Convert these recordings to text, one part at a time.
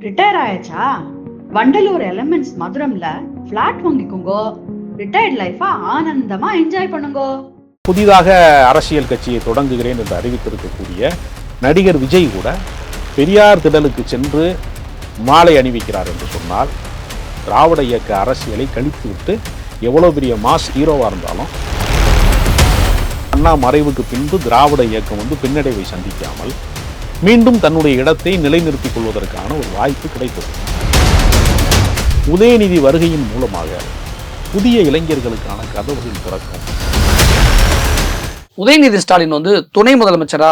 Retire ஆயாச்சா? Vandalur elements மதுரம்ல flat வாங்கிக்கோங்கோ. ரிட்டையர்ட் லைஃபா ஆனந்தமா என்ஜாய் பண்ணுங்கோ. புதிதாக அரசியல் கட்சியை தொடங்குகிறேன் என்று அறிவித்திருக்கக்கூடிய நடிகர் விஜய் கூட பெரியார் திடலுக்கு சென்று மாலை அணிவிக்கிறார் என்று சொன்னால் திராவிட இயக்க அரசியலை கழித்துவிட்டு எவ்வளோ பெரிய மாஸ் ஹீரோவாக இருந்தாலும் அண்ணா மறைவுக்கு பின்பு திராவிட இயக்கம் பின்னடைவை சந்திக்காமல் மீண்டும் தன்னுடைய இடத்தை நிலைநிறுத்திக் கொள்வதற்கான ஒரு வாய்ப்பு கிடைத்தது. உதயநிதி வருகையின் மூலமாக புதிய இளைஞர்களுக்கான கதவுகள் திறக்கும். உதயநிதி ஸ்டாலின் துணை முதலமைச்சரா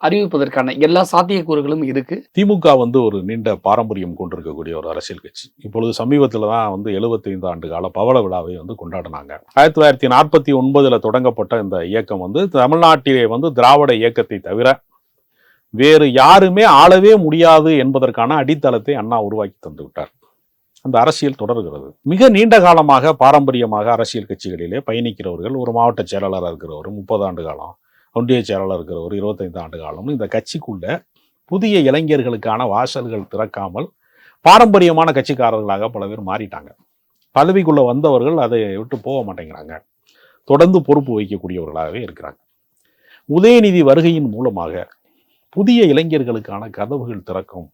அறிவிப்பதற்கான எல்லா சாத்தியக்கூறுகளும் இருக்கு. திமுக ஒரு நீண்ட பாரம்பரியம் கொண்டிருக்கக்கூடிய ஒரு அரசியல் கட்சி. இப்பொழுது சமீபத்தில் தான் 75 ஆண்டு கால பவள விழாவை கொண்டாடினாங்க. 1949 தொடங்கப்பட்ட இந்த இயக்கம் தமிழ்நாட்டிலே திராவிட இயக்கத்தை தவிர வேறு யாருமே ஆளவே முடியாது என்பதற்கான அடித்தளத்தை அண்ணா உருவாக்கி தந்து விட்டார். அந்த அரசியல் தொடர்கிறது. மிக நீண்ட காலமாக பாரம்பரியமாக அரசியல் கட்சிகளிலே பயணிக்கிறவர்கள், ஒரு மாவட்ட செயலாளராக இருக்கிறவர் 30 ஆண்டு காலம், ஒன்றிய செயலாளர் இருக்கிறவர் 25 ஆண்டு காலம், இந்த கட்சிக்குள்ள புதிய இளைஞர்களுக்கான வாசல்கள் திறக்காமல் பாரம்பரியமான கட்சிக்காரர்களாக பல பேர் மாறிட்டாங்க. பதவிக்குள்ள வந்தவர்கள் அதை விட்டு போக மாட்டேங்கிறாங்க. தொடர்ந்து பொறுப்பு வகிக்கக்கூடியவர்களாகவே இருக்கிறாங்க. உதயநிதி வருகையின் மூலமாக புதிய இளைஞர்களுக்கான கதவுகள் திறக்கும்,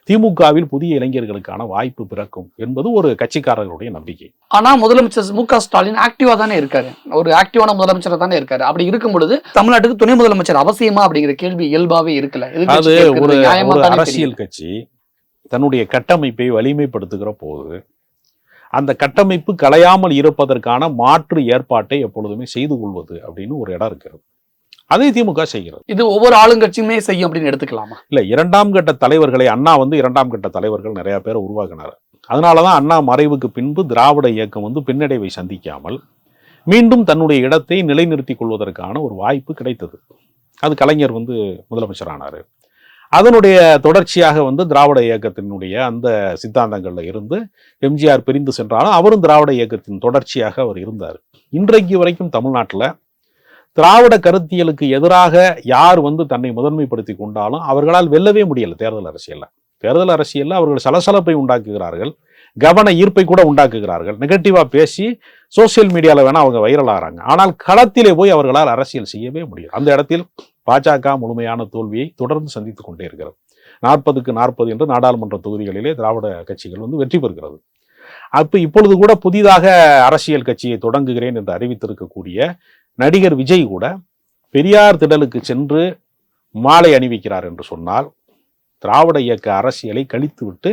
திமுகவில் புதிய இளைஞர்களுக்கான வாய்ப்பு பிறக்கும் என்பது ஒரு கட்சிக்காரர்களுடைய நம்பிக்கை. ஆனா முதலமைச்சர் மு.க. ஸ்டாலின் ஆக்டிவா தானே இருக்காரு, ஒரு ஆக்டிவான முதலமைச்சர் தானே இருக்காரு. அப்படி இருக்கும் பொழுது தமிழ்நாட்டுக்கு துணை முதலமைச்சர் அவசியமா அப்படிங்கிற கேள்வி இயல்பாவே இருக்குல்ல. அது ஒரு அரசியல் கட்சி தன்னுடைய கட்டமைப்பை வலிமைப்படுத்துகிற போது அந்த கட்டமைப்பு கலையாமல் இருப்பதற்கான மாற்று ஏற்பாட்டை எப்பொழுதுமே செய்து கொள்வது அப்படின்னு ஒரு இடம் இருக்கிறது. அதை திமுக செய்கிறது. இது ஒவ்வொரு ஆளுங்கட்சியுமே செய்யும் அப்படின்னு எடுத்துக்கலாமா? இல்ல, இரண்டாம் கட்ட தலைவர்களை அண்ணா இரண்டாம் கட்ட தலைவர்கள் நிறைய பேரை உருவாக்கினார். அதனாலதான் அண்ணா மறைவுக்கு பின்பு திராவிட இயக்கம் பின்னடைவை சந்திக்காமல் மீண்டும் தன்னுடைய இடத்தை நிலைநிறுத்திக் கொள்வதற்கான ஒரு வாய்ப்பு கிடைத்தது. அது கலைஞர் முதலமைச்சர் ஆனார். அதனுடைய தொடர்ச்சியாக திராவிட இயக்கத்தினுடைய அந்த சித்தாந்தங்கள்ல இருந்து எம்ஜிஆர் பிரிந்து சென்றாலும் அவரும் திராவிட இயக்கத்தின் தொடர்ச்சியாக அவர் இருந்தார். இன்றைக்கு வரைக்கும் தமிழ்நாட்டில் திராவிட கருத்தியலுக்கு எதிராக யார் தன்னை முதன்மைப்படுத்தி கொண்டாலும் அவர்களால் வெல்லவே முடியல. தேர்தல் அரசியல்ல அவர்கள் சலசலப்பை உண்டாக்குகிறார்கள், கவன ஈர்ப்பை கூட உண்டாக்குகிறார்கள். நெகட்டிவா பேசி சோசியல் மீடியால வேணா அவங்க வைரல் ஆகிறாங்க. ஆனால் களத்திலே போய் அவர்களால் அரசியல் செய்யவே முடியும். அந்த இடத்தில் பாஜக முழுமையான தோல்வியை தொடர்ந்து சந்தித்துக் கொண்டே இருக்கிறது. 40க்கு 40 என்று நாடாளுமன்ற தொகுதிகளிலே திராவிட கட்சிகள் வெற்றி பெறுகிறது. இப்பொழுது கூட புதிதாக அரசியல் கட்சியை தொடங்குகிறேன் என்று அறிவித்திருக்கக்கூடிய நடிகர் விஜய் கூட பெரியார் திடலுக்கு சென்று மாலை அணிவிக்கிறார் என்று சொன்னால் திராவிட இயக்க அரசியலை கழித்துவிட்டு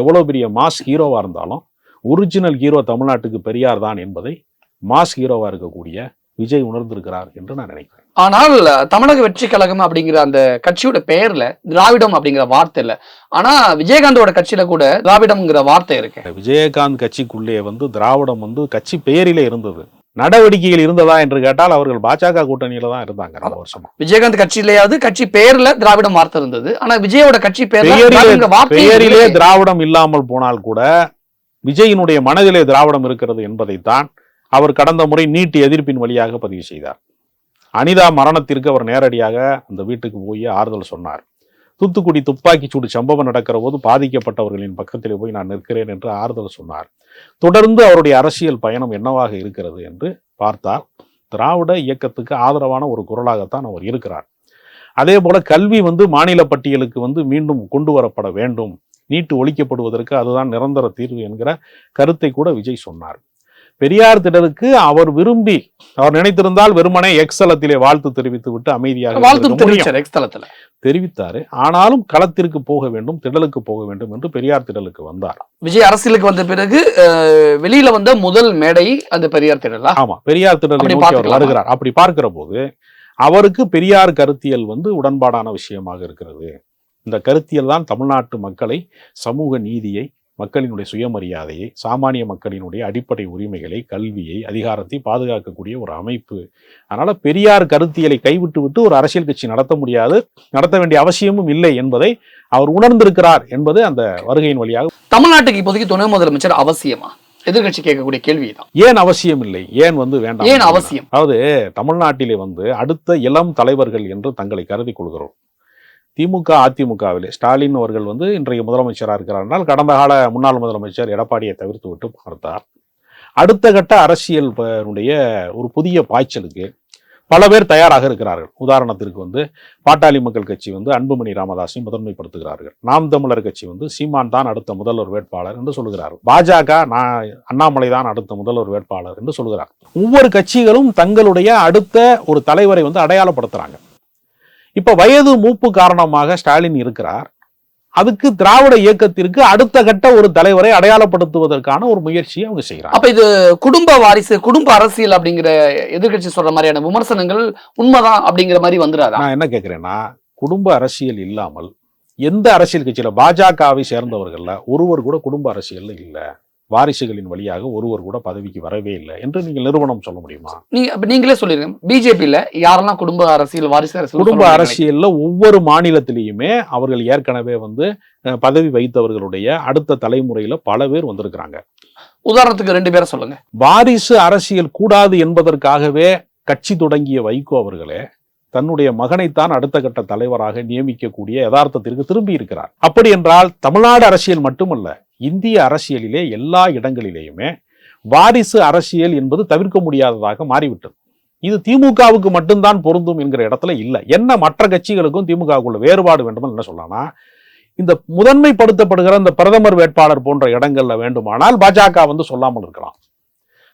எவ்வளவு பெரிய மாஸ் ஹீரோவா இருந்தாலும் ஒரிஜினல் ஹீரோ தமிழ்நாட்டுக்கு பெரியார் தான் என்பதை மாஸ் ஹீரோவா இருக்கக்கூடிய விஜய் உணர்ந்திருக்கிறார் என்று நான் நினைக்கிறேன். ஆனால் தமிழக வெற்றி கழகம் அப்படிங்கிற அந்த கட்சியோட பெயர்ல திராவிடம் அப்படிங்கிற வார்த்தை இல்ல. ஆனா விஜயகாந்தோட கட்சியில கூட திராவிடம்ங்கிற வார்த்தை இருக்கு. விஜயகாந்த் கட்சிக்குள்ளே திராவிடம் கட்சி பெயரிலே இருந்தது. நடவடிக்கைகள் இருந்ததா என்று கேட்டால் அவர்கள் பாஜக கூட்டணியில தான் இருந்தாங்க 2 வருஷமா. விஜயகாந்த் கட்சியிலேயாவது கட்சி பெயர்ல திராவிடம் வார்த்தை இருந்தது. ஆனா விஜயோட கட்சி பெயரிலே திராவிடம் இல்லாமல் போனால் கூட விஜயினுடைய மனதிலே திராவிடம் இருக்கிறது என்பதைத்தான் அவர் கடந்த முறை நீட் எதிர்ப்பின் வழியாக பதிவு செய்தார். அனிதா மரணத்திற்கு அவர் நேரடியாக அந்த வீட்டுக்கு போய் ஆறுதல் சொன்னார். தூத்துக்குடி துப்பாக்கி சூடு சம்பவம் நடக்கிற போது பாதிக்கப்பட்டவர்களின் பக்கத்திலே போய் நான் நிற்கிறேன் என்று ஆறுதல் சொன்னார். தொடர்ந்து அவருடைய அரசியல் பயணம் என்னவாக இருக்கிறது என்று பார்த்தால் திராவிட இயக்கத்துக்கு ஆதரவான ஒரு குரலாகத்தான் அவர் இருக்கிறார். அதே போல கல்வி மாநில பட்டியலுக்கு மீண்டும் கொண்டு வரப்பட வேண்டும், நீட்டு ஒழிக்கப்படுவதற்கு அதுதான் நிரந்தர தீர்வு என்கிற கருத்தை கூட விஜய் சொன்னார். பெரியார் திடலுக்கு அவர் விரும்பி அவர் நினைத்திருந்தால் வெறுமனே எக்ஸ்தலத்திலே வாழ்த்து தெரிவித்து விட்டு அமைதியாக தெரிவித்தாரு. ஆனாலும் களத்திற்கு போக வேண்டும், திடலுக்கு போக வேண்டும் என்று பெரியார் திடலுக்கு வந்தார். விஜய் அரசியலுக்கு வந்த பிறகு வெளியில வந்த முதல் மேடை அந்த பெரியார் திடல். ஆமா, பெரியார் திடல் வருகிறார். அப்படி பார்க்கிற போது அவருக்கு பெரியார் கருத்தியல் உடன்பாடான விஷயமாக இருக்கிறது. இந்த கருத்தியல் தான் தமிழ்நாட்டு மக்களை, சமூக நீதியை, மக்களினுடைய சுயமரியாதையை, சாமானிய மக்களினுடைய அடிப்படை உரிமைகளை, கல்வியை, அதிகாரத்தை பாதுகாக்கக்கூடிய ஒரு அமைப்பு. அதனால பெரியார் கருத்தியலை கைவிட்டு விட்டு ஒரு அரசியல் கட்சி நடத்த முடியாது, நடத்த வேண்டிய அவசியமும் இல்லை என்பதை அவர் உணர்ந்திருக்கிறார் என்பது அந்த வருகையின் வழியாக. தமிழ்நாட்டுக்கு இப்போதைக்கு துணை முதலமைச்சர் அவசியமா? எதிர்கட்சி கேட்கக்கூடிய கேள்விதான். ஏன் அவசியம் இல்லை, ஏன் வேண்டாம், ஏன் அவசியம்? அதாவது தமிழ்நாட்டிலே அடுத்த இளம் தலைவர்கள் என்று தங்களை கருதி கொள்கிறோம். திமுக அதிமுகவிலே ஸ்டாலின் அவர்கள் வந்து இன்றைய முதலமைச்சராக இருக்கிறார் என்றால் கடந்த கால முன்னாள் முதலமைச்சர் எடப்பாடியை தவிர்த்து விட்டு பார்த்தார். அடுத்த கட்ட அரசியலுடைய ஒரு புதிய பாய்ச்சலுக்கு பல பேர் தயாராக இருக்கிறார்கள். உதாரணத்திற்கு வந்து பாட்டாளி மக்கள் கட்சி வந்து அன்புமணி ராமதாஸை முதன்மைப்படுத்துகிறார்கள். நாம் தமிழர் கட்சி வந்து சீமான் தான் அடுத்த முதல்வர் வேட்பாளர் என்று சொல்கிறார்கள். பாஜக அண்ணாமலை தான் அடுத்த முதல்வர் வேட்பாளர் என்று சொல்கிறார். ஒவ்வொரு கட்சிகளும் தங்களுடைய அடுத்த ஒரு தலைவரை வந்து அடையாளப்படுத்துறாங்க. இப்ப வயது மூப்பு காரணமாக ஸ்டாலின் இருக்கிறார். அதுக்கு திராவிட இயக்கத்திற்கு அடுத்த கட்ட ஒரு தலைவரை அடையாளப்படுத்துவதற்கான ஒரு முயற்சியை அவங்க செய்யறாங்க. அப்ப இது குடும்ப வாரிசு, குடும்ப அரசியல் அப்படிங்கிற எதிர்கட்சி சொல்ற மாதிரியான விமர்சனங்கள் உண்மைதான் அப்படிங்கிற மாதிரி வந்துடாதா? நான் என்ன கேட்கிறேன்னா, குடும்ப அரசியல் இல்லாமல் எந்த அரசியல் கட்சியில பாஜகவை சேர்ந்தவர்கள்ல ஒருவர் கூட குடும்ப அரசியல் இல்ல, வாரிசுகளின் வழியாக ஒருவர் கூட பதவிக்கு வரவே இல்லை என்று நீங்கள் நிறுவனம் சொல்ல முடியுமா? நீங்களே சொல்லிருங்க, பிஜேபியில யாரெல்லாம் குடும்ப அரசியல், வாரிசு அரசியல், குடும்ப அரசியல்ல ஒவ்வொரு மாநிலத்திலேயுமே அவர்கள் ஏற்கனவே வந்து பதவி வைத்தவர்களுடைய அடுத்த தலைமுறையில பல பேர் வந்திருக்கிறாங்க. உதாரணத்துக்கு 2 பேரை சொல்லுங்க. வாரிசு அரசியல் கூடாது என்பதற்காகவே கட்சி தொடங்கிய வைகோ அவர்களே தன்னுடைய மகனைத்தான் அடுத்த கட்ட தலைவராக நியமிக்கக்கூடிய யதார்த்தத்திற்கு திரும்பி இருக்கிறார். அப்படி என்றால் தமிழ்நாடு அரசியல் மட்டுமல்ல, இந்திய அரசியலிலே எல்லா இடங்களிலேயுமே வாரிசு அரசியல் என்பது தவிர்க்க முடியாததாக மாறிவிட்டது. இது திமுகவுக்கு மட்டும்தான் பொருந்தும் என்கிற இடத்துல இல்லை. என்ன மற்ற கட்சிகளுக்கும் திமுகவுக்குள்ள வேறுபாடு வேண்டும் என்ன சொல்லலாம், இந்த முதன்மைப்படுத்தப்படுகிற இந்த பிரதமர் வேட்பாளர் போன்ற இடங்கள்ல வேண்டுமானால் பாஜக வந்து சொல்லாமல் இருக்கலாம்.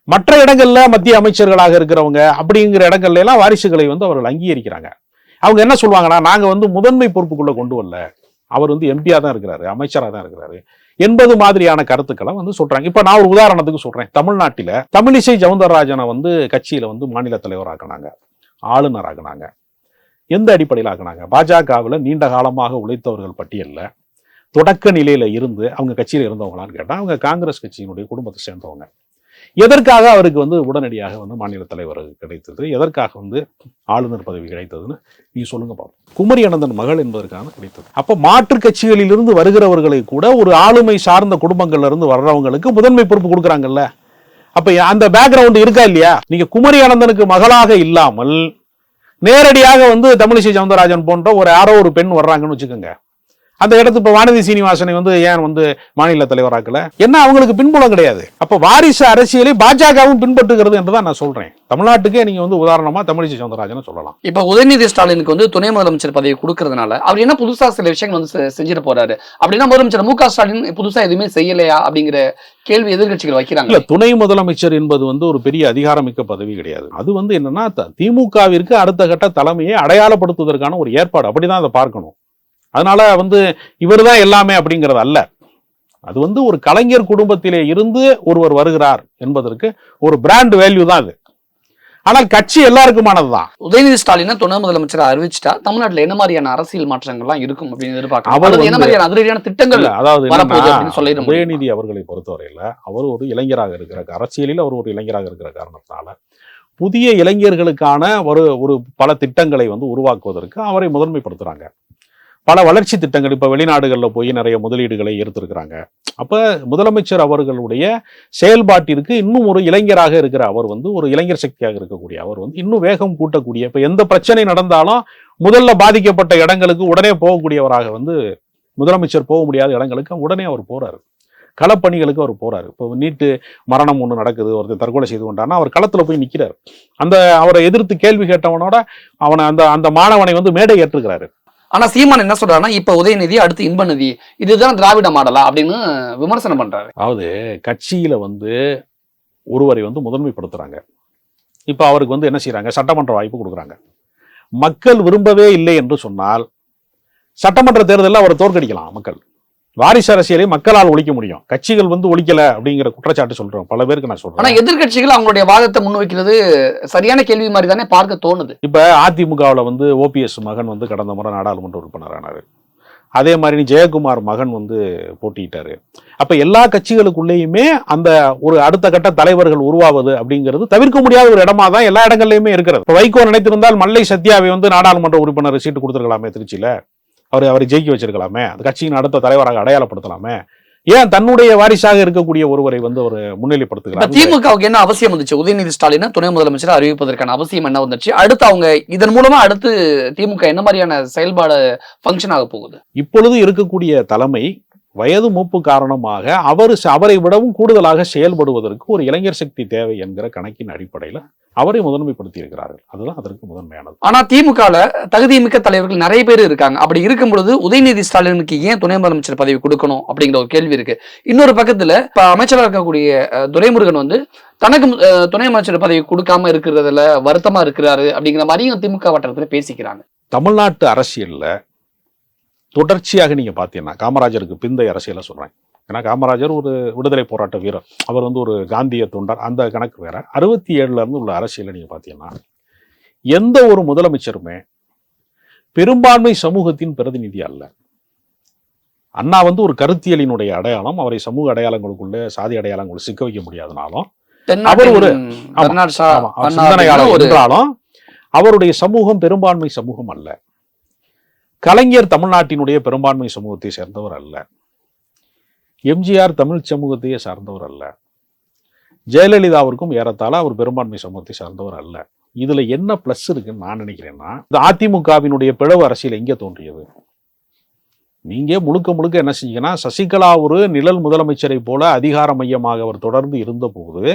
மற்ற இடங்கள்ல மத்திய அமைச்சர்களாக இருக்கிறவங்க அப்படிங்கிற இடங்கள்ல எல்லாம் வாரிசுகளை வந்து அவர்கள் அங்கீகரிக்கிறாங்க. அவங்க என்ன சொல்லுவாங்கன்னா, நாங்க வந்து முதன்மை பொறுப்புக்குள்ள கொண்டு வரல, அவர் வந்து எம்பியா தான் இருக்கிறாரு, அமைச்சரா தான் இருக்கிறாரு என்பது மாதிரியான கருத்துக்களை வந்து சொல்றாங்க. இப்ப நான் ஒரு உதாரணத்துக்கு சொல்றேன். தமிழ்நாட்டில தமிழிசை சவுந்தரராஜனை வந்து கட்சியில வந்து மாநில தலைவராக்கினாங்க, ஆளுநராகினாங்க. எந்த அடிப்படையில் ஆக்கினாங்க? பாஜகவில் நீண்ட காலமாக உழைத்தவர்கள் பட்டியல்ல தொடக்க நிலையில இருந்து அவங்க கட்சியில இருந்தவங்களான்னு கேட்டா அவங்க காங்கிரஸ் கட்சியினுடைய குடும்பத்தை சேர்ந்தவங்க. எதற்காக அவருக்கு வந்து உடனடியாக வந்து மாநில தலைவர் கிடைத்தது, எதற்காக வந்து ஆளுநர் பதவி கிடைத்ததுன்னு நீ சொல்லுங்க பாப்போம். குமரி அனந்தன் மகள் என்பதற்கான கிடைத்தது. அப்ப மாற்று கட்சிகளிலிருந்து வருகிறவர்களை கூட ஒரு ஆளுமை சார்ந்த குடும்பங்கள்ல இருந்து வர்றவங்களுக்கு முதன்மை பொறுப்பு கொடுக்குறாங்கல்ல. அப்ப அந்த பேக்ரவுண்ட் இருக்கா இல்லையா? நீங்க குமரி அனந்தனுக்கு மகளாக இல்லாமல் நேரடியாக வந்து தமிழிசை சவுந்தரராஜன் போன்ற ஒரு யாரோ ஒரு பெண் வர்றாங்கன்னு வச்சுக்கோங்க. அந்த இடத்து இப்ப வானதி சீனிவாசனை வந்து ஏன் வந்து மாநில தலைவராக்கல? என்ன அவங்களுக்கு பின்புலம் கிடையாது. அப்ப வாரிசு அரசியலை பாஜகவும் பின்பற்றுகிறது என்றுதான் நான் சொல்றேன். தமிழ்நாட்டுக்கே நீங்க வந்து உதாரணமா தமிழிசை சவுந்தரராஜன் சொல்லலாம். இப்ப உதயநிதி ஸ்டாலினுக்கு வந்து துணை முதலமைச்சர் பதவி கொடுக்கறதுனால அவர் என்ன புதுசா சில விஷயங்கள் வந்து செஞ்சுட்டு போறாரு அப்படின்னா, முதலமைச்சர் மு.க. ஸ்டாலின் புதுசா எதுவுமே செய்யலையா அப்படிங்கிற கேள்வி எதிர்கட்சிகள் வைக்கிறாங்க. இல்ல, துணை முதலமைச்சர் என்பது வந்து ஒரு பெரிய அதிகாரமிக்க பதவி கிடையாது. அது வந்து என்னன்னா திமுகவிற்கு அடுத்த கட்ட தலைமையை அடையாளப்படுத்துவதற்கான ஒரு ஏற்பாடு, அப்படிதான் அதை பார்க்கணும். அதனால வந்து இவர் தான் எல்லாமே அப்படிங்கிறது அல்ல. அது வந்து ஒரு கலைஞர் குடும்பத்திலே இருந்து ஒருவர் வருகிறார் என்பதற்கு ஒரு பிராண்ட் வேல்யூ தான் அது. ஆனால் கட்சி எல்லாருக்குமானதுதான். உதயநிதி ஸ்டாலினை துணை முதலமைச்சர் அறிவிச்சிட்டா தமிழ்நாட்டில் என்ன மாதிரியான அரசியல் மாற்றங்கள்லாம் இருக்கும் அப்படின்னு எதிர்பார்க்கலாம். என்ன மாதிரியான அதிரடியான திட்டங்கள் அதாவது உதயநிதி அவர்களை பொறுத்தவரையில அவர் ஒரு இளைஞராக இருக்கிற அரசியலில் அவர் ஒரு இளைஞராக இருக்கிற காரணத்தினால புதிய இளைஞர்களுக்கான ஒரு பல திட்டங்களை வந்து உருவாக்குவதற்கு அவரை முதன்மைப்படுத்துறாங்க. பல வளர்ச்சி திட்டங்கள் இப்ப வெளிநாடுகளில் போய் நிறைய முதலீடுகளை ஏற்றிருக்கிறாங்க. அப்ப முதலமைச்சர் அவர்களுடைய செயல்பாட்டிற்கு இன்னும் ஒரு இளைஞராக இருக்கிற அவர் வந்து ஒரு இளைஞர் சக்தியாக இருக்கக்கூடிய அவர் வந்து இன்னும் வேகம் கூட்டக்கூடிய, இப்ப எந்த பிரச்சனை நடந்தாலும் முதல்ல பாதிக்கப்பட்ட இடங்களுக்கு உடனே போகக்கூடியவராக வந்து முதலமைச்சர் போக முடியாத இடங்களுக்கு உடனே அவர் போறாரு. களப்பணிகளுக்கு அவர் போறாரு. இப்போ நீட்டு மரணம் ஒன்று நடக்குது, ஒருத்தர் தற்கொலை செய்து கொண்டாருன்னா அவர் களத்துல போய் நிற்கிறார். அவரை எதிர்த்து கேள்வி கேட்டவனோட அவனை அந்த மாணவனை வந்து மேடை ஏற்றுக்கிறாரு. ஆனா சீமான் என்ன சொல்றாருன்னா, இப்ப உதயநிதி அடுத்து இன்பநிதி, இதுதான் திராவிட மாடலா அப்படின்னு விமர்சனம் பண்றாரு. அதாவது கட்சியில வந்து ஒருவரை வந்து முதன்மைப்படுத்துறாங்க. இப்ப அவருக்கு வந்து என்ன செய்யறாங்க, சட்டமன்ற வாய்ப்பு கொடுக்குறாங்க. மக்கள் விரும்பவே இல்லை என்று சொன்னால் சட்டமன்ற தேர்தலில் அவரை தோற்கடிக்கலாம். மக்கள் வாரிசு அரசியலை மக்களால் ஒழிக்க முடியும், கட்சிகள் வந்து ஒழிக்கல அப்படிங்கிற குற்றச்சாட்டு சொல்றோம் பல பேருக்கு. நான் சொல்றேன், ஆனா எதிர்கட்சிகள் அவங்களுடைய வாதத்தை முன்வைக்கிறது சரியான கேள்வி மாதிரி தானே பார்க்க தோணுது. இப்ப அதிமுகவில் வந்து ஓபிஎஸ் மகன் வந்து கடந்த முறை நாடாளுமன்ற உறுப்பினர் ஆனாரு. அதே மாதிரி ஜெயக்குமார் மகன் வந்து போட்டியிட்டாரு. அப்ப எல்லா கட்சிகளுக்குள்ளேயுமே அந்த ஒரு அடுத்த கட்ட தலைவர்கள் உருவாவது அப்படிங்கிறது தவிர்க்க முடியாத ஒரு இடமா தான் எல்லா இடங்கள்லயுமே இருக்கிறது. இப்ப வைகோ நினைத்திருந்தால் மல்லை சத்யாவை வந்து நாடாளுமன்ற உறுப்பினர் சீட்டு கொடுத்துருக்கலாமே, திருச்சியில அவரை ஜெயிக்க வச்சிருக்கலாமே, அந்த கட்சியின் அடுத்த தலைவராக அடையாளப்படுத்தலாமே. ஏன் தன்னுடைய வாரிசாக இருக்கக்கூடிய ஒருவரை வந்து அவர் முன்னிலைப்படுத்துகிறார். திமுகவுக்கு என்ன அவசியம் வந்துச்சு? உதயநிதி ஸ்டாலினை துணை முதலமைச்சர் அறிவிப்பதற்கான அவசியம் என்ன வந்துச்சு? அடுத்து அவங்க இதன் மூலமா அடுத்து திமுக என்ன மாதிரியான செயல்பாடு ஃபங்க்ஷன் ஆக போகுது? இப்பொழுது இருக்கக்கூடிய தலைமை வயது மூப்பு காரணமாக அவரை விடவும் கூடுதலாக செயல்படுவதற்கு ஒரு இளைஞர் சக்தி தேவை என்கிற கணக்கின் அடிப்படையில் அவரை முதன்மைப்படுத்தி இருக்கிறார்கள். அதுதான் அதற்கு முதன்மையானது. ஆனா திமுகல தகுதிமிக்க தலைவர்கள் நிறைய பேர் இருக்காங்க. அப்படி இருக்கும் பொழுது உதயநிதி ஸ்டாலினுக்கு ஏன் துணை முதலமைச்சர் பதவி கொடுக்கணும் அப்படிங்கிற ஒரு கேள்வி இருக்கு. இன்னொரு பக்கத்துல இப்ப அமைச்சராக இருக்கக்கூடிய துரைமுருகன் வந்து தனக்கு துணை அமைச்சர் பதவி கொடுக்காம இருக்கிறதுல வருத்தமா இருக்கிறாரு அப்படிங்கிற மாதிரியும் திமுக வட்டாரத்துல பேசிக்கிறாங்க. தமிழ்நாட்டு அரசியல்ல தொடர்ச்சியாக நீங்க பாத்தீங்கன்னா காமராஜருக்கு பிந்தைய அரசியலை சொல்றேன். ஏன்னா காமராஜர் ஒரு விடுதலை போராட்ட வீரர், அவர் வந்து ஒரு காந்திய தொண்டர், அந்த கணக்கு வேற. 67 இருந்து உள்ள அரசியலை நீங்க பாத்தீங்கன்னா எந்த ஒரு முதலமைச்சருமே பெரும்பான்மை சமூகத்தின் பிரதிநிதி அல்ல. அண்ணா வந்து ஒரு கருத்தியலினுடைய அடையாளம். அவரை சமூக அடையாளங்களுக்குள்ள சாதி அடையாளங்களை சிக்க வைக்க முடியாதனாலும் அவர் ஒரு சிந்தனையாளர் என்றாலும் அவருடைய சமூகம் பெரும்பான்மை சமூகம் அல்ல. கலைஞர் தமிழ்நாட்டினுடைய பெரும்பான்மை சமூகத்தை சேர்ந்தவர் அல்ல. எம்ஜிஆர் தமிழ் சமூகத்தையே சார்ந்தவர் அல்ல. ஜெயலலிதாவிற்கும் ஏறத்தாழ அவர் பெரும்பான்மை சமூகத்தை சார்ந்தவர் அல்ல. இதுல என்ன பிளஸ் இருக்குன்னு நான் நினைக்கிறேன்னா, இந்த அதிமுகவினுடைய பிளவு அரசியல் எங்கே தோன்றியது? நீங்க முழுக்க என்ன செஞ்சீங்கன்னா, சசிகலா ஒரு நிழல் முதலமைச்சரை போல அதிகார மையமாக அவர் தொடர்ந்து இருந்த போது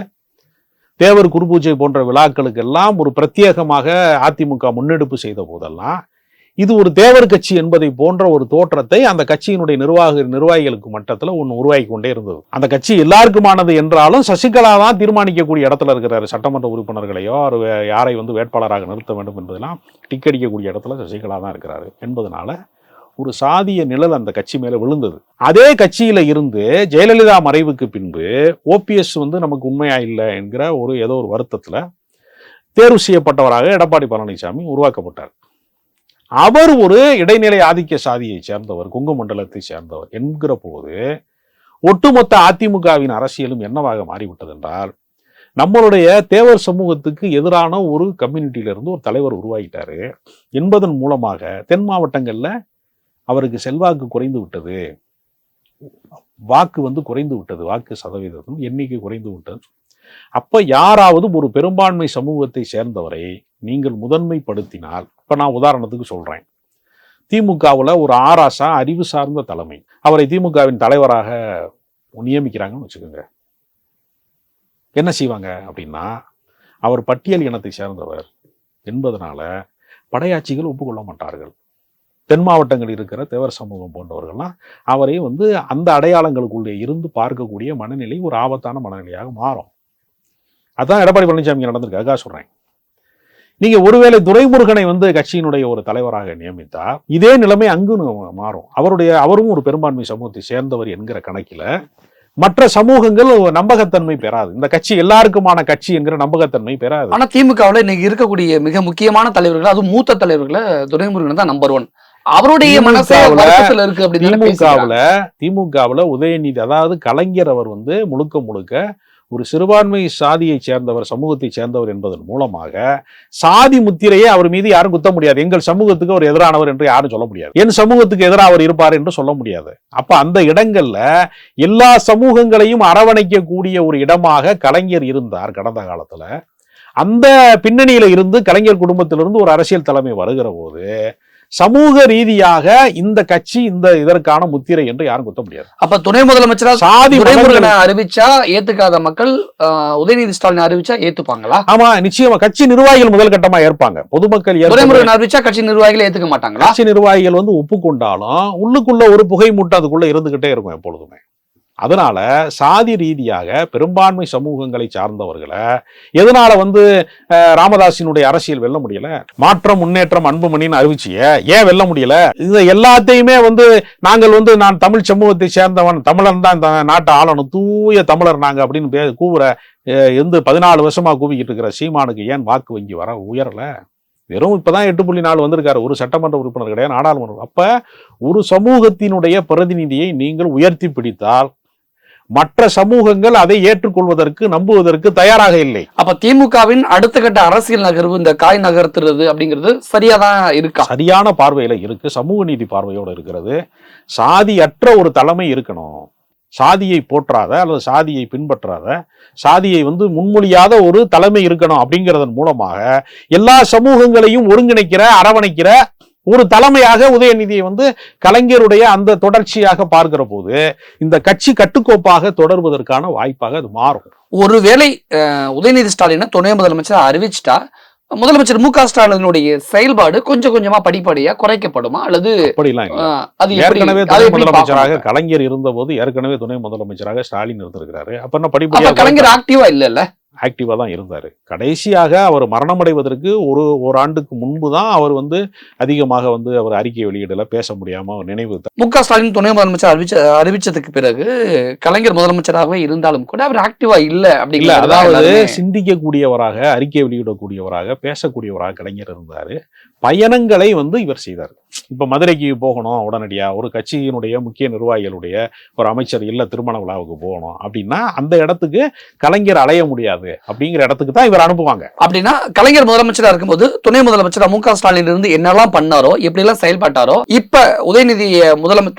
தேவர் குருபூஜை போன்ற விழாக்களுக்கெல்லாம் ஒரு பிரத்யேகமாக அதிமுக முன்னெடுப்பு செய்த போதெல்லாம் இது ஒரு தேவர் கட்சி என்பதை போன்ற ஒரு தோற்றத்தை அந்த கட்சியினுடைய நிர்வாகிகளுக்கு மட்டத்தில் ஒன்று உருவாக்கி கொண்டே இருந்தது. அந்த கட்சி எல்லாருக்குமானது என்றாலும் சசிகலா தான் தீர்மானிக்கக்கூடிய இடத்துல இருக்கிறாரு. சட்டமன்ற உறுப்பினர்களையோ யாரை வந்து வேட்பாளராக நிறுத்த வேண்டும் என்பதெல்லாம் டிக்கடிக்கக்கூடிய இடத்துல சசிகலா தான் இருக்கிறாரு என்பதனால ஒரு சாதிய நிழல் அந்த கட்சி மேல விழுந்தது. அதே கட்சியில இருந்து ஜெயலலிதா மறைவுக்கு பின்பு ஓபிஎஸ் வந்து நமக்கு உண்மையா இல்லை என்கிற ஏதோ ஒரு வருத்தத்துல தேர்வு செய்யப்பட்டவராக எடப்பாடி பழனிசாமி உருவாக்கப்பட்டார். அவர் ஒரு இடைநிலை ஆதிக்க சாதியை சேர்ந்தவர், கொங்கு மண்டலத்தை சேர்ந்தவர் என்கிற போது ஒட்டுமொத்த அதிமுகவின் அரசியலும் என்னவாக மாறிவிட்டது என்றால், நம்மளுடைய தேவர் சமூகத்துக்கு எதிரான ஒரு கம்யூனிட்டியிலிருந்து ஒரு தலைவர் உருவாகிட்டாரு என்பதன் மூலமாக தென் மாவட்டங்கள்ல அவருக்கு செல்வாக்கு குறைந்து விட்டது, வாக்கு வந்து குறைந்து விட்டது, வாக்கு சதவீதம் எண்ணிக்கை குறைந்து விட்டது. அப்ப யாராவது ஒரு பெரும்பான்மை சமூகத்தை சேர்ந்தவரை நீங்கள் முதன்மைப்படுத்தினால், இப்ப நான் உதாரணத்துக்கு சொல்றேன், திமுகவுல ஒரு ஆராசா அறிவு சார்ந்த தலைமை அவரை திமுகவின் தலைவராக நியமிக்கிறாங்கன்னு வச்சுக்கோங்க. என்ன செய்வாங்க அப்படின்னா, அவர் பட்டியல் இனத்தை சேர்ந்தவர் என்பதனால படையாட்சிகள் ஒப்புக்கொள்ள மாட்டார்கள். தென் மாவட்டங்களில் இருக்கிற தேவர் சமூகம் போன்றவர்கள்லாம் அவரை வந்து அந்த அடையாளங்களுக்குள்ளே இருந்து பார்க்கக்கூடிய மனநிலை ஒரு ஆபத்தான மனநிலையாக மாறும். அதான் எடப்பாடி பழனிசாமி நடந்திருக்கு. அதுக்காக சொல்றேன். நீங்க ஒருவேளை துரைமுருகனை வந்து கட்சியினுடைய ஒரு தலைவராக நியமித்தா இதே நிலைமை அங்கு மாறும். அவரும் ஒரு பெரும்பான்மை சமூகத்தை சேர்ந்தவர் என்கிற கணக்கில மற்ற சமூகங்கள் நம்பகத்தன்மை பெறாது. இந்த கட்சி எல்லாருக்குமான கட்சி என்கிற நம்பகத்தன்மை பெறாது. ஆனா திமுகவுல இன்னைக்கு இருக்கக்கூடிய மிக முக்கியமான தலைவர்கள், அது மூத்த தலைவர்களை துரைமுருகன் தான் நம்பர் 1. அவருடைய மனசுல இருக்கு அப்படின்னு திமுகவுல உதயநிதி, அதாவது கலைஞர் அவர் வந்து முழுக்க ஒரு சிறுபான்மை சாதியை சேர்ந்தவர், சமூகத்தை சேர்ந்தவர் என்பதன் மூலமாக சாதி முத்திரையை அவர் மீது யாரும் குத்த முடியாது. எங்கள் சமூகத்துக்கு அவர் எதிரானவர் என்று யாரும் சொல்ல முடியாது. என் சமூகத்துக்கு எதிராக அவர் இருப்பார் என்று சொல்ல முடியாது. அப்ப அந்த இடங்கள்ல எல்லா சமூகங்களையும் அரவணைக்கக்கூடிய ஒரு இடமாக கலைஞர் இருந்தார் கடந்த காலத்துல. அந்த பின்னணியில இருந்து கலைஞர் குடும்பத்திலிருந்து ஒரு அரசியல் தலைமை வருகிற போது சமூக ரீதியாக இந்த கட்சி இதற்கான முத்திரை என்று யாரும் குத்த முடியாது. அப்ப துணை முதலமைச்சரா சாதி அறிவிச்சா ஏத்துக்காத மக்கள் உதயநிதி ஸ்டாலின் அறிவிச்சா ஏத்துப்பாங்களா? ஆமா, நிச்சயமா. கட்சி நிர்வாகிகள் முதல் கட்டமா ஏற்பாங்க. பொதுமக்கள் துரைமுருகன் அறிவிச்சா கட்சி நிர்வாகிகள் ஏத்துக்க மாட்டாங்களா? கட்சி நிர்வாகிகள் வந்து ஒப்புக்கொண்டாலும் உள்ளுக்குள்ள ஒரு புகை மூட்டை அதுக்குள்ள இருந்துகிட்டே இருக்கும் எப்பொழுதுமே. அதனால சாதி ரீதியாக பெரும்பான்மை சமூகங்களை சார்ந்தவர்களை எதனால வந்து ராமதாசினுடைய அரசியல் வெல்ல முடியல? மாற்றம், முன்னேற்றம், அன்புமணின்னு அறிவிச்சிய ஏன் வெல்ல முடியல? இது எல்லாத்தையுமே வந்து நாங்கள் வந்து நான் தமிழ் சமூகத்தை சேர்ந்தவன், தமிழன் தான் இந்த நாட்டை ஆளணும், தூய தமிழர் நாங்க அப்படின்னு கூவுற 14 வருஷமா கூவிக்கிட்டு இருக்கிற சீமானுக்கு ஏன் வாக்கு வங்கி உயரல? வெறும் இப்பதான் 8.4 வந்திருக்காரு. ஒரு சட்டமன்ற உறுப்பினர் கிடையாது, நாடாளுமன்றம். அப்ப ஒரு சமூகத்தினுடைய பிரதிநிதியை நீங்கள் உயர்த்தி பிடித்தால் மற்ற சமூகங்கள் அதை ஏற்றுக்கொள்வதற்கு, நம்புவதற்கு தயாராக இல்லை. அப்ப திமுகவின் அடுத்த கட்ட அரசியல் நகர்வு, இந்த காய் நகர்த்துறது அப்படிங்கிறது சரியாதான் இருக்கா? சரியான பார்வையில இருக்கு. சமூக நீதி பார்வையோட இருக்கிறது. சாதியற்ற ஒரு தலைமை இருக்கணும். சாதியை போற்றாத அல்லது சாதியை பின்பற்றாத, சாதியை வந்து முன்மொழியாத ஒரு தலைமை இருக்கணும் அப்படிங்கிறதன் மூலமாக எல்லா சமூகங்களையும் ஒருங்கிணைக்கிற, அரவணைக்கிற ஒரு தலைமையாக உதயநிதியை வந்து கலைஞருடைய அந்த தொடர்ச்சியாக பார்க்கிற போது இந்த கட்சி கட்டுக்கோப்பாக தொடர்வதற்கான வாய்ப்பாக அது மாறும். ஒருவேளை உதயநிதி ஸ்டாலினை துணை முதலமைச்சர் அறிவிச்சிட்டா முதலமைச்சர் மு க ஸ்டாலினுடைய செயல்பாடு கொஞ்சம் கொஞ்சமா படிப்படியா குறைக்கப்படுமா, அல்லது அப்படிலாம் இல்லை. அது ஏற்கனவே துணை முதலமைச்சராக கலைஞர் இருந்த போது ஏற்கனவே துணை முதலமைச்சராக ஸ்டாலின் இருந்திருக்கிறாரு. அப்ப என்ன படிப்படியாக கலைஞர் ஆக்டிவா இல்ல ஆக்டிவா தான் இருந்தாரு. கடைசியாக அவர் மரணமடைவதற்கு ஒரு ஆண்டுக்கு முன்பு தான் அவர் வந்து அதிகமாக வந்து அவர் அறிக்கை வெளியிடல, பேச முடியாம நினைவு. மு க ஸ்டாலின் துணை முதலமைச்சர் அறிவிச்சதுக்கு பிறகு கலைஞர் முதலமைச்சராகவே இருந்தாலும் கூட அவர் ஆக்டிவா இல்ல அப்படிங்கிற, அதாவது சிந்திக்கக்கூடியவராக, அறிக்கை வெளியிடக்கூடியவராக, பேசக்கூடியவராக கலைஞர் இருந்தாரு. பயணங்களை வந்து இவர் செய்தார். இப்ப மதுரைக்கு போகணும் உடனடியா, ஒரு கட்சியினுடைய முக்கிய நிர்வாகிகளுடைய ஒரு அமைச்சர் இல்ல திருமண விழாவுக்கு போகணும் அப்படின்னா அந்த இடத்துக்கு கலைஞர் அலைய முடியாது அப்படிங்கிற இடத்துக்கு தான் இவர் அனுப்புவாங்க. அப்படின்னா கலைஞர் முதலமைச்சரா இருக்கும்போது துணை முதலமைச்சர் மு க ஸ்டாலின் இருந்து என்னெல்லாம் பண்ணாரோ, எப்படி எல்லாம் செயல்பட்டாரோ, இப்ப உதயநிதி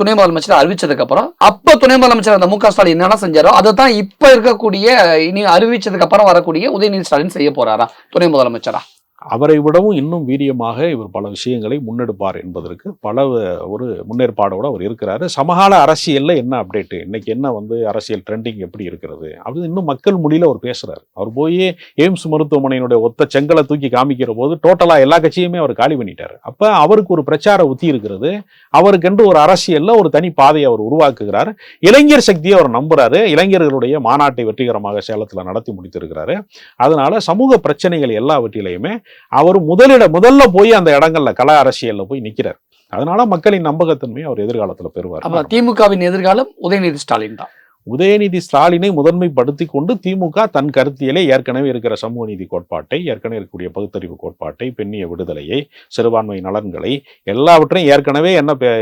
துணை முதலமைச்சர் அறிவிச்சதுக்கு அப்புறம் அப்ப துணை முதலமைச்சர் அந்த மு க ஸ்டாலின் என்னெல்லாம் செஞ்சாரோ அதை தான் இப்ப இருக்கக்கூடிய, இனி அறிவிச்சதுக்கு அப்புறம் வரக்கூடிய உதயநிதி ஸ்டாலின் செய்ய போறாரா துணை முதலமைச்சரா? அவரை விடவும் இன்னும் வீரியமாக இவர் பல விஷயங்களை முன்னெடுப்பார் என்பதற்கு பல ஒரு முன்னேற்பாடோடு அவர் இருக்கிறாரு. சமகால அரசியல்ல என்ன அப்டேட்டு, இன்னைக்கு என்ன வந்து அரசியல் ட்ரெண்டிங் எப்படி இருக்கிறது அப்படி இன்னும் மக்கள் மொழியில அவர் பேசுறாரு. அவர் போய் எய்ம்ஸ் மருத்துவமனையினுடைய ஒத்த செங்கலை தூக்கி காமிக்கிற போது டோட்டலா எல்லா கட்சியுமே அவர் காலி பண்ணிட்டாரு. அப்ப அவருக்கு ஒரு பிரச்சார உத்தி இருக்கிறது. அவருக்கென்று ஒரு அரசியல்ல ஒரு தனி பாதையை அவர் உருவாக்குகிறார். இளைஞர் சக்தியை அவர் நம்புறாரு. இளைஞர்களுடைய மாநாட்டை வெற்றிகரமாக சேலத்துல நடத்தி முடித்திருக்கிறாரு. அதனால சமூக பிரச்சனைகள் எல்லாவற்றிலையுமே அவர் முதல்ல போய் அந்த இடங்கள்ல கல அரசியல்ல போய் நிக்கிறார். அதனால மக்களின் நம்பகத்தன்மையை அவர் எதிர்காலத்துல பெறுவார். திமுகவின் எதிர்காலம் உதயநிதி ஸ்டாலின் தான். உதயநிதி ஸ்டாலினை முதன்மைப்படுத்தி கொண்டு திமுக தன் கருத்தியலை, ஏற்கனவே இருக்கிற சமூக நீதி கோட்பாட்டை, ஏற்கனவே இருக்கக்கூடிய பகுத்தறிவு கோட்பாட்டை, பெண்ணிய விடுதலையை, சிறுபான்மை நலன்களை எல்லாவற்றையும் ஏற்கனவே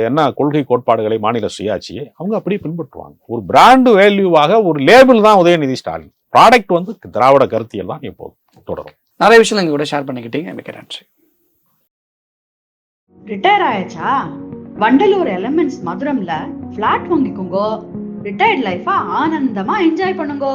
என்ன கொள்கை கோட்பாடுகளை, மாநில சுயாட்சியை அவங்க அப்படியே பின்பற்றுவாங்க. ஒரு பிராண்ட் வேல்யூவாக ஒரு லேபிள் தான் உதயநிதி ஸ்டாலின். ப்ராடக்ட் வந்து திராவிட கருத்தியல் தான் எப்போதும் தொடரும். நிறைய விஷயம் எங்க கூட ஷேர் பண்ணிக்கிட்டீங்க, மிக்க நன்றி. ரிட்டையர் ஆயாச்சா? வண்டலூர் எலமெண்ட்ஸ் மதுரம்ல பிளாட் வாங்கிக்கோங்க. ரிட்டையர்ட் லைஃபா ஆனந்தமா என்ஜாய் பண்ணுங்க.